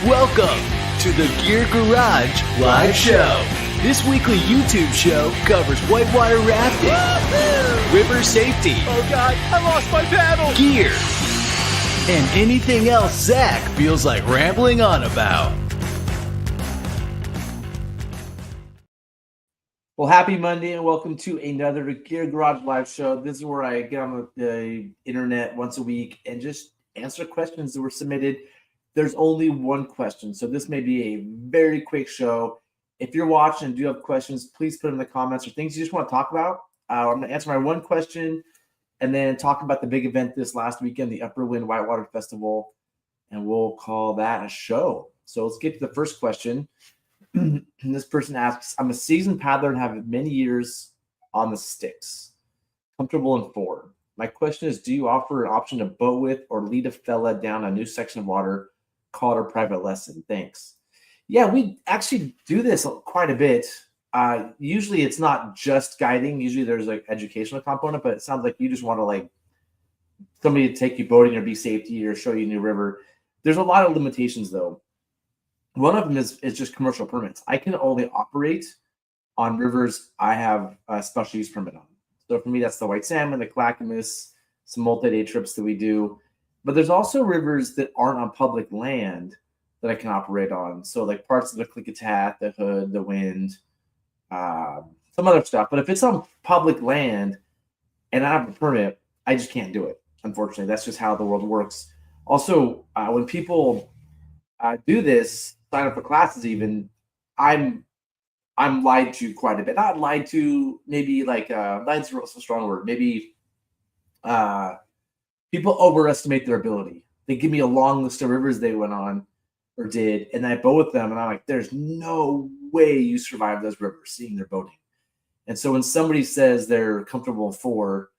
Welcome to the Gear Garage Live Show. This weekly YouTube show covers whitewater rafting, river safety, oh God, I lost my paddle, gear, and anything else Zach feels like rambling on about. Well, happy Monday and welcome to another Gear Garage Live Show. This is where I get on the internet once a week and just answer questions that were submitted. There's only one question, so this may be a very quick show. If you're watching and do have questions, please put them in the comments or things you just want to talk about. I'm going to answer my one question and then talk about the big event this last weekend, the Upper Wind Whitewater Festival, and we'll call that a show. So let's get to the first question. And this person asks, I'm a seasoned paddler and have many years on the sticks, comfortable in four. My question is, do you offer an option to boat with or lead a fella down a new section of water? Call it a private lesson. Thanks. Yeah, we actually do this quite a bit. Usually it's not just guiding. Usually there's like educational component, but it sounds like you just want to like somebody to take you boating or be safety or show you a new river. There's a lot of limitations though. One of them is just commercial permits. I can only operate on rivers I have a special use permit on. So for me, that's the white salmon, the clackamas, some multi-day trips that we do. But there's also rivers that aren't on public land that I can operate on. So like parts of the Klickitat, the Hood, the Wind, some other stuff. But if it's on public land and I have a permit, I just can't do it. Unfortunately, that's just how the world works. Also, when people do this, sign up for classes even, I'm lied to quite a bit. Not lied to, maybe like lied's a strong word. Maybe people overestimate their ability. They give me a long list of rivers they went on or did, and I boat with them, and I'm like, there's no way you survive those rivers seeing their boating. And so when somebody says they're comfortable in four,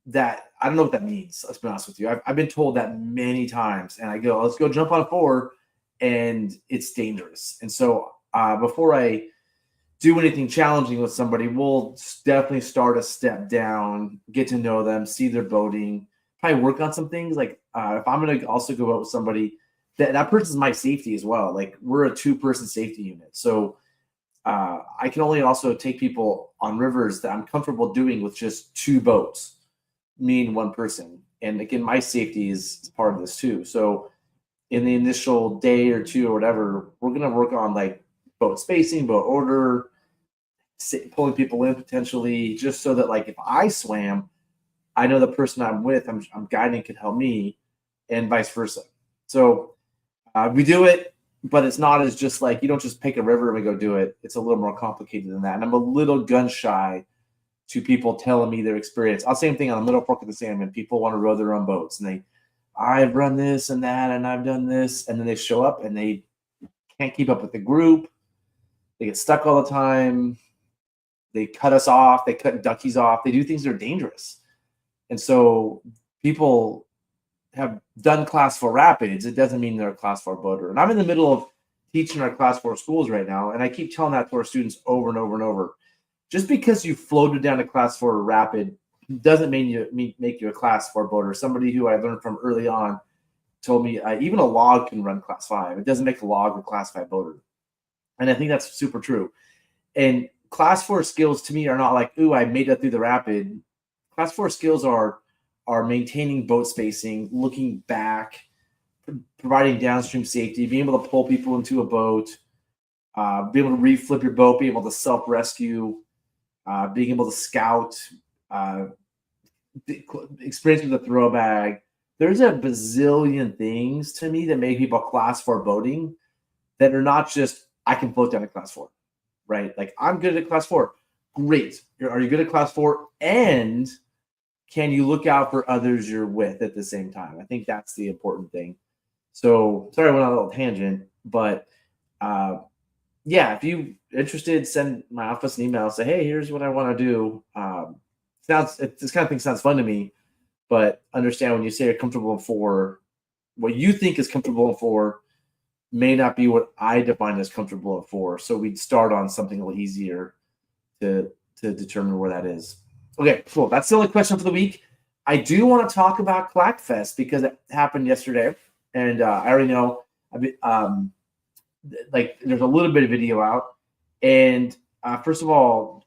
that I don't know what that means. Let's be honest with you. I've been told that many times, and I go, let's go jump on four, and it's dangerous. And so before I do anything challenging with somebody, we'll definitely start a step down, get to know them, see their boating, probably work on some things. Like if I'm going to also go out with somebody, that person's my safety as well. Like we're a 2-person safety unit. So I can only also take people on rivers that I'm comfortable doing with just 2 boats, me and 1 person. And again, my safety is part of this too. So in the initial day or 2 or whatever, we're going to work on like boat spacing, boat order, pulling people in potentially, just so that like if I swam, I know the person I'm with, I'm guiding can help me, and vice versa. So we do it, but it's not as just like you don't just pick a river and we go do it. It's a little more complicated than that. And I'm a little gun shy to people telling me their experience. Same thing on the Middle Fork of the Salmon. People want to row their own boats, and I've run this and that, and I've done this, and then they show up and they can't keep up with the group. They get stuck all the time. They cut us off. They cut duckies off. They do things that are dangerous. And so people have done class 4 rapids. It doesn't mean they're a class 4 boater. And I'm in the middle of teaching our class 4 schools right now. And I keep telling that to our students over and over and over. Just because you floated down to class 4 rapid doesn't mean make you a class 4 boater. Somebody who I learned from early on told me even a log can run class 5. It doesn't make a log a class 5 boater. And I think that's super true. And class 4 skills to me are not like, ooh, I made it through the rapid. Class 4 skills are maintaining boat spacing, looking back, providing downstream safety, being able to pull people into a boat, being able to reflip your boat, being able to self-rescue, being able to scout, experience with a throw bag. There's a bazillion things to me that make people class 4 boating that are not just, I can float down to class 4, right? Like I'm good at class 4. Great. Are you good at class 4? And can you look out for others you're with at the same time? I think that's the important thing. So sorry I went on a little tangent, but yeah, if you're interested, send my office an email. Say, hey, here's what I want to do. This kind of thing sounds fun to me, but understand when you say you're comfortable in 4, what you think is comfortable in 4 may not be what I define as comfortable in 4. So we'd start on something a little easier to determine where that is. Okay, cool. That's the only question for the week. I do want to talk about Clackfest because it happened yesterday, and I already know like there's a little bit of video out. And first of all,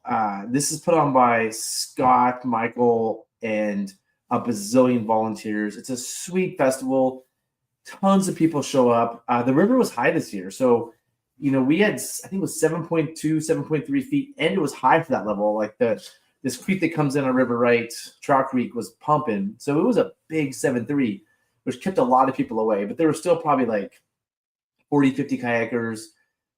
this is put on by Scott, Michael, and a bazillion volunteers. It's a sweet festival. Tons of people show up. The river was high this year. So, we had, I think it was 7.2, 7.3 feet, and it was high for that level. Like this creek that comes in a river, right? Trout Creek was pumping. So it was a big 7.3, which kept a lot of people away. But there were still probably like 40, 50 kayakers.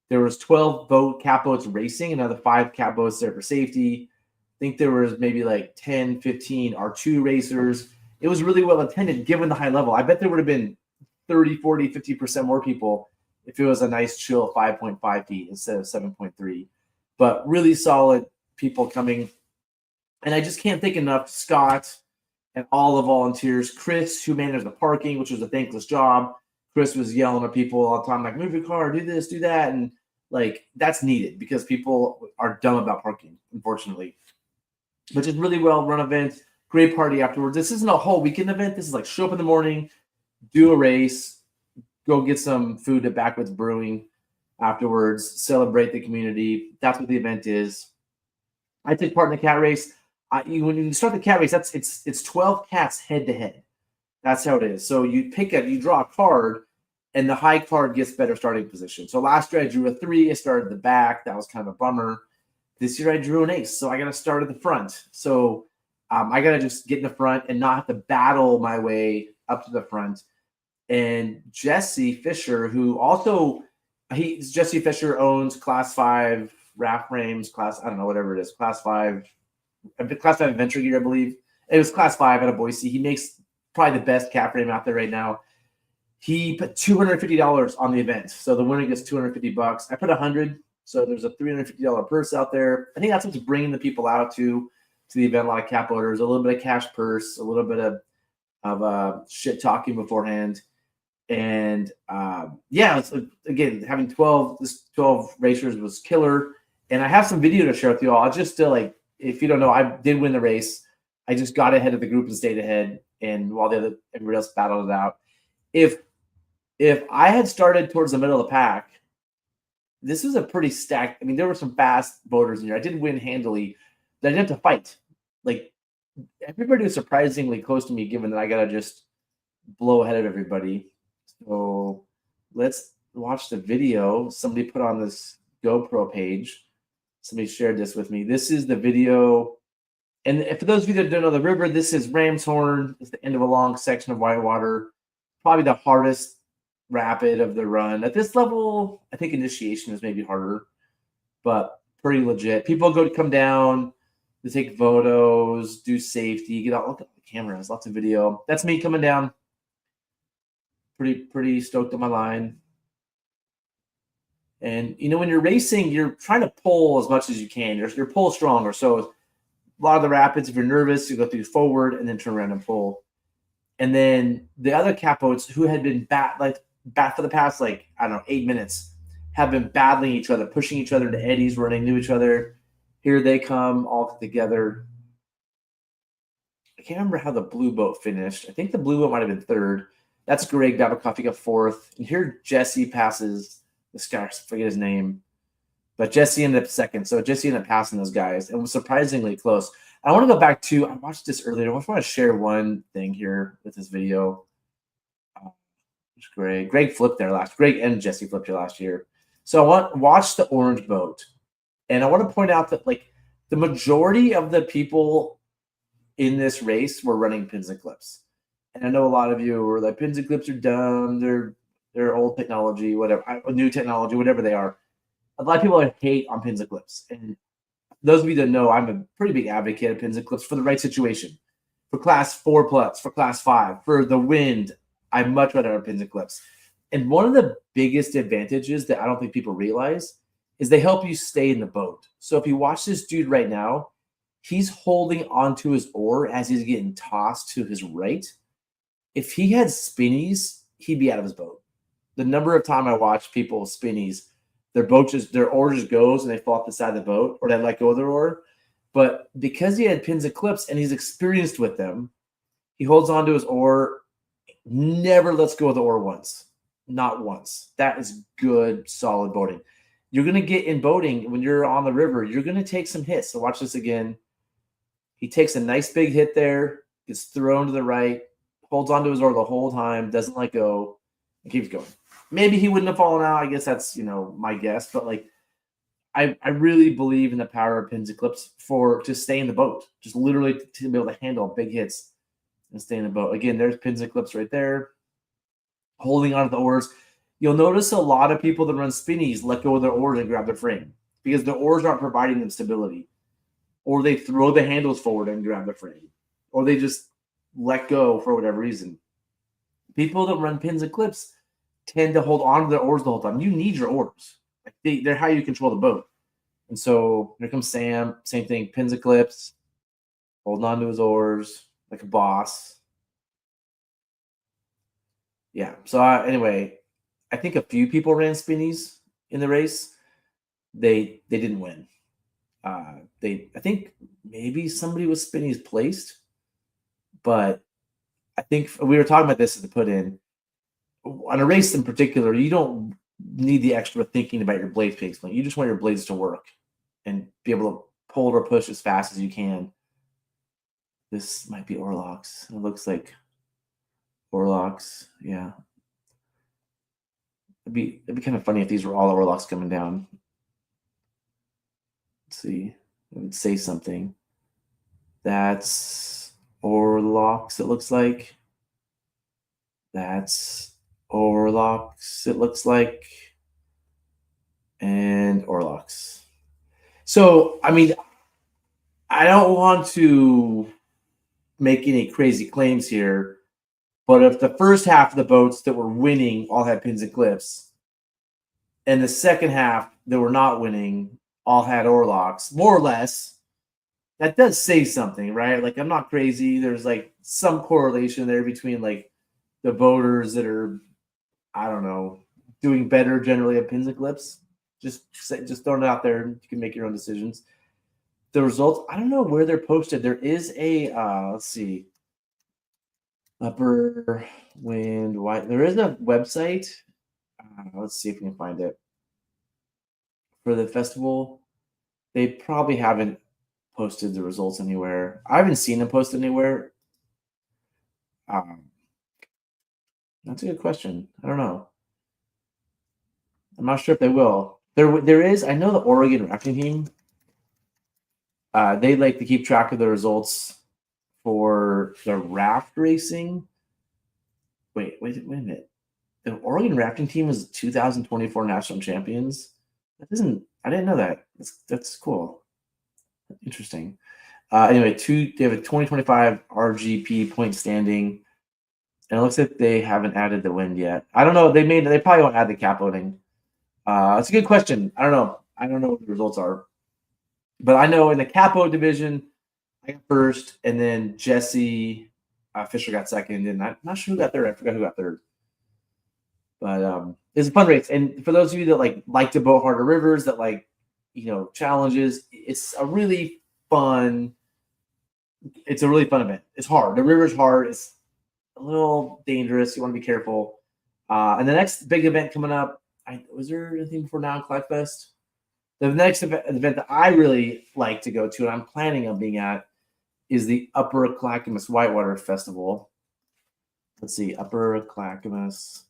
There was 12 cat boats racing, another 5 cat boats there for safety. I think there was maybe like 10, 15 R2 racers. It was really well attended given the high level. I bet there would have been 30, 40, 50% more people if it was a nice chill 5.5 feet instead of 7.3. But really solid people coming. And I just can't thank enough Scott and all the volunteers. Chris, who managed the parking, which was a thankless job. Chris was yelling at people all the time, like, move your car, do this, do that. And like, that's needed because people are dumb about parking, unfortunately. But just really well run event, great party afterwards. This isn't a whole weekend event. This is like show up in the morning, do a race, go get some food at Backwoods Brewing afterwards, celebrate the community. That's what the event is. I take part in the cat race. When you start the cat race, it's 12 cats head to head. That's how it is. So you draw a card, and the high card gets better starting position. So last year I drew a 3. I started at the back. That was kind of a bummer. This year I drew an ace, so I got to start at the front. So I got to just get in the front and not have to battle my way up to the front. And Jesse Fisher, who also Jesse Fisher owns Class 5 raft frames, I don't know, whatever it is, Class 5 Adventure Gear, I believe. It was Class 5 out of Boise. He makes probably the best cat frame out there right now. He put $250 on the event, so the winner gets $250. I put $100, so there's a $350 purse out there. I think that's what's bringing the people out to the event. A lot of cat boaters, a little bit of cash purse, a little bit of shit talking beforehand, and it's, again, having 12 racers was killer. And I have some video to share with you all. I'll just like, if you don't know, I did win the race. I just got ahead of the group and stayed ahead, and while everybody else battled it out. If I had started towards the middle of the pack, this was a pretty stacked. I mean, there were some fast boaters in here. I did win handily, but I didn't have to fight. Like, everybody was surprisingly close to me, given that I got to just blow ahead of everybody. So let's watch the video. Somebody put on this GoPro page. Somebody shared this with me. This is the video. And for those of you that don't know the river, this is Ram's Horn. It's the end of a long section of whitewater. Probably the hardest rapid of the run. At this level, I think initiation is maybe harder, but pretty legit. People come down, they take photos, do safety, get out, look at the cameras, lots of video. That's me coming down. Pretty stoked on my line. And when you're racing, you're trying to pull as much as you can. Your pull stronger. So a lot of the rapids, if you're nervous, you go through forward and then turn around and pull. And then the other cat boats who had been bat for the past 8 minutes have been battling each other, pushing each other into eddies, running into each other. Here they come all together. I can't remember how the blue boat finished. I think the blue boat might have been third. That's Greg Babcock got fourth. And here Jesse passes this guy, I forget his name. But Jesse ended up second. So Jesse ended up passing those guys. It was surprisingly close. I want to go back to, I watched this earlier. I just want to share one thing here with this video. It's Greg. Greg and Jesse flipped here last year. So watch the orange boat. And I want to point out that the majority of the people in this race were running pins and clips. And I know a lot of you were like, pins and clips are dumb. They're old technology, whatever, new technology, whatever they are. A lot of people hate on pins and clips. And those of you that know, I'm a pretty big advocate of pins and clips for the right situation. For class 4+, for class 5, for the wind, I much rather have pins and clips. And one of the biggest advantages that I don't think people realize is they help you stay in the boat. So if you watch this dude right now, he's holding onto his oar as he's getting tossed to his right. If he had spinnies, he'd be out of his boat. The number of time I watch people with spinnies, their oar just goes and they fall off the side of the boat, or they let go of their oar. But because he had pins and clips and he's experienced with them, he holds onto his oar, never lets go of the oar once. Not once. That is good, solid boating. You're going to get in boating when you're on the river, you're going to take some hits. So watch this again. He takes a nice big hit there, gets thrown to the right, holds onto his oar the whole time, doesn't let go, and keeps going. Maybe he wouldn't have fallen out. I guess that's, my guess. But like, I really believe in the power of pins and clips to stay in the boat. Just literally to be able to handle big hits and stay in the boat. Again, there's pins and clips right there. Holding onto the oars. You'll notice a lot of people that run spinnies let go of their oars and grab their frame because the oars aren't providing them stability. Or they throw the handles forward and grab the frame. Or they just let go for whatever reason. People that run pins and clips tend to hold on to their oars the whole time. You need your oars. They're how you control the boat. And so here comes Sam. Same thing, pins and clips. Holding on to his oars like a boss. Yeah. So anyway, I think a few people ran spinnies in the race. They didn't win. I think maybe somebody with spinnies placed, but I think we were talking about this at the put in. On a race in particular, you don't need the extra thinking about your blade placement. You just want your blades to work and be able to pull or push as fast as you can. This might be Orlocks. It looks like Orlocks. Yeah. It'd be kind of funny if these were all Orlocks coming down. Let's see. It would say something. That's Orlocks, it looks like. That's Orlocks, it looks like. And Orlocks. So, I mean, I don't want to make any crazy claims here, but if the first half of the boats that were winning all had pins and clips, and the second half that were not winning all had Orlocks, more or less, that does say something, right? Like, I'm not crazy. There's like some correlation there between like the boaters that are, I don't know, doing better generally at pins and clips. Just throwing it out there. You can make your own decisions. The results, I don't know where they're posted. There is a, let's see, Upper Wind White. There is a website. Let's see if we can find it. For the festival, they probably haven't posted the results anywhere. I haven't seen them posted anywhere. That's a good question. I don't know. I'm not sure if they will. There is. I know the Oregon rafting team. They like to keep track of the results for the raft racing. Wait a minute. The Oregon rafting team is 2024 national champions. I didn't know that. That's cool. Interesting. Anyway, they have a 2025 RGP point standing, and it looks like they haven't added the wind yet. I don't know. They probably won't add the cap loading. It's a good question. I don't know. I don't know what the results are, but I know in the capo division, I got first, and then Jesse Fisher got second, and I'm not sure who got third. I forgot who got third. But it's a fun race, and for those of you that like to boat harder rivers, that challenges, it's a really fun event. It's hard. The river's hard. It's a little dangerous. You want to be careful. And the next big event coming up, was there anything before now in Clyde Fest? The next event that I really like to go to, and I'm planning on being at, is the Upper Clackamas Whitewater Festival. Let's see, Upper Clackamas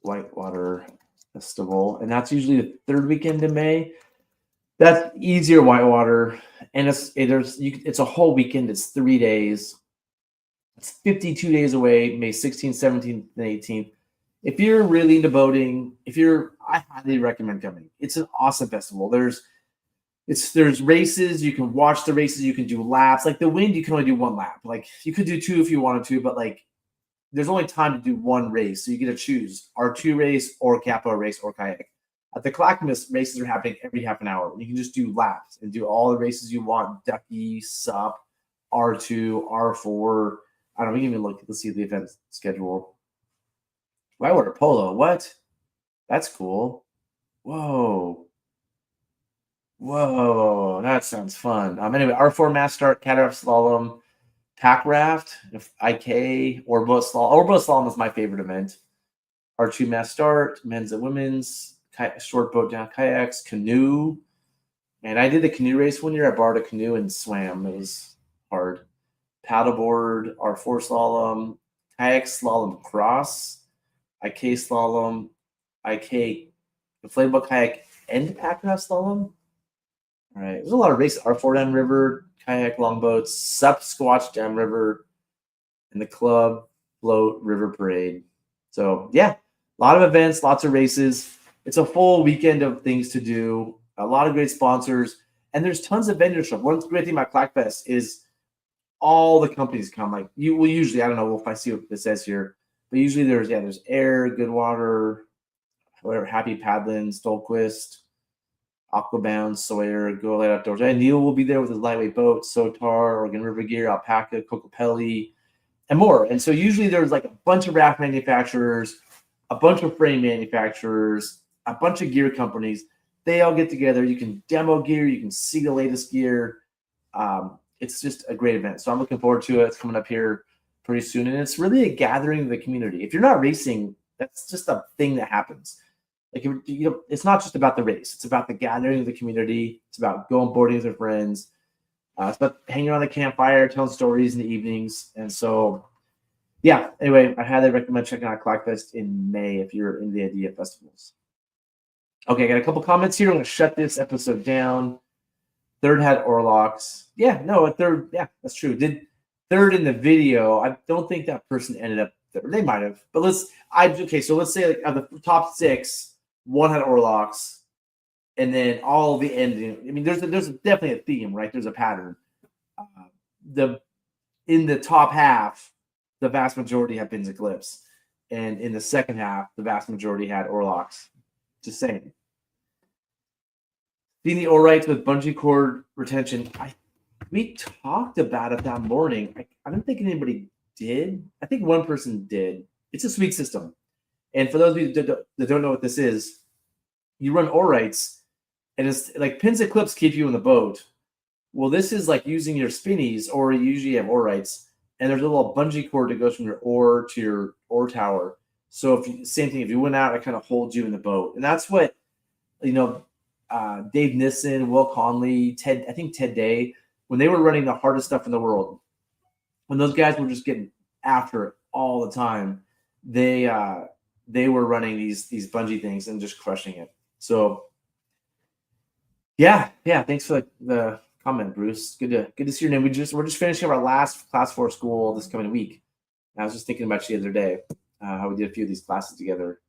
Whitewater Festival, and that's usually the third weekend in May. That's easier whitewater, and it's a whole weekend. It's 3 days. It's 52 days away, May 16th, 17th, and 18th. If you're really into boating, I highly recommend coming. It's an awesome festival. There's races. You can watch the races. You can do laps. Like the wind, you can only do one lap. Like you could do two if you wanted to, but like there's only time to do one race. So you get to choose R2 race or capo race or kayak. At the Clackamas, races are happening every half an hour. You can just do laps and do all the races you want. Ducky, SUP, R2, R4. I don't know. We can even look. Let's see the event schedule. Whitewater polo. What? That's cool. Whoa. That sounds fun. Anyway, R4 mass start, cataract slalom, pack raft, IK, or boat slalom. Or boat slalom is my favorite event. our 2-mast start, men's and women's, short boat down kayaks, canoe. And I did a canoe race one year. I borrowed a canoe and swam. It was hard. Paddleboard, our 4 slalom, kayak slalom cross, IK slalom, IK inflatable kayak and packcraft slalom. All right, there's a lot of races. Our 4 Dam River, kayak longboats, SUP Squatch Dam River, and the club float river parade. So yeah, a lot of events, lots of races. It's a full weekend of things to do. A lot of great sponsors, and there's tons of vendor stuff. One great thing about Clackfest is all the companies come. Like you will usually, I don't know if I see what this says here, but usually there's Air, Good Water, whatever, Happy Paddling, Stolquist, Aquabound, Sawyer, Go Light Outdoors. And Neil will be there with his lightweight boat, Sotar, Oregon River Gear, Alpaca, Cocopelli, and more. And so usually there's like a bunch of raft manufacturers, a bunch of frame manufacturers, a bunch of gear companies. They all get together. You can demo gear. You can see the latest gear. It's just a great event. So I'm looking forward to it. It's coming up here pretty soon. And it's really a gathering of the community. If you're not racing, that's just a thing that happens. Like, it's not just about the race. It's about the gathering of the community. It's about going boarding with your friends. It's about hanging around the campfire, telling stories in the evenings. And so, yeah, anyway, I highly recommend checking out Clackfest in May if you're in the idea of festivals. Okay, I got a couple comments here. I'm going to shut this episode down. Third had Orlocks. Yeah, no, a third. Yeah, that's true. Did third in the video. I don't think that person ended up third. They might have. But so let's say like of the top 6, 1 had Orlocks. And then all the ending. I mean, there's definitely a theme, right? There's a pattern. In the top half, the vast majority have Pins Eclipse. And in the second half, the vast majority had Orlocks. Just saying. Seeing the Orites with bungee cord retention. We talked about it that morning. I don't think anybody did. I think one person did. It's a sweet system. And for those of you that don't know what this is, you run Orites, and it's like Pins Eclipse keep you in the boat. Well, this is like using your spinnies, or you usually have Orites, and there's a little bungee cord that goes from your oar to your oar tower. So same thing, if you went out, it kind of holds you in the boat. And that's what, Dave Nissen, Will Conley, Ted Day, when they were running the hardest stuff in the world, when those guys were just getting after it all the time, they were running these bungee things and just crushing it. So yeah, thanks for the comment, Bruce. Good to see your name. We're just finishing up our last Class 4 school this coming week. I was just thinking about you the other day, how we did a few of these classes together.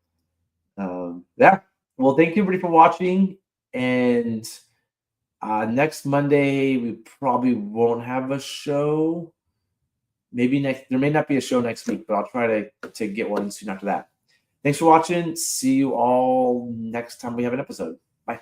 Yeah. Well, thank you everybody for watching. And next Monday, we probably won't have a show. Maybe there may not be a show next week, but I'll try to get one soon after that. Thanks for watching. See you all next time we have an episode. Bye.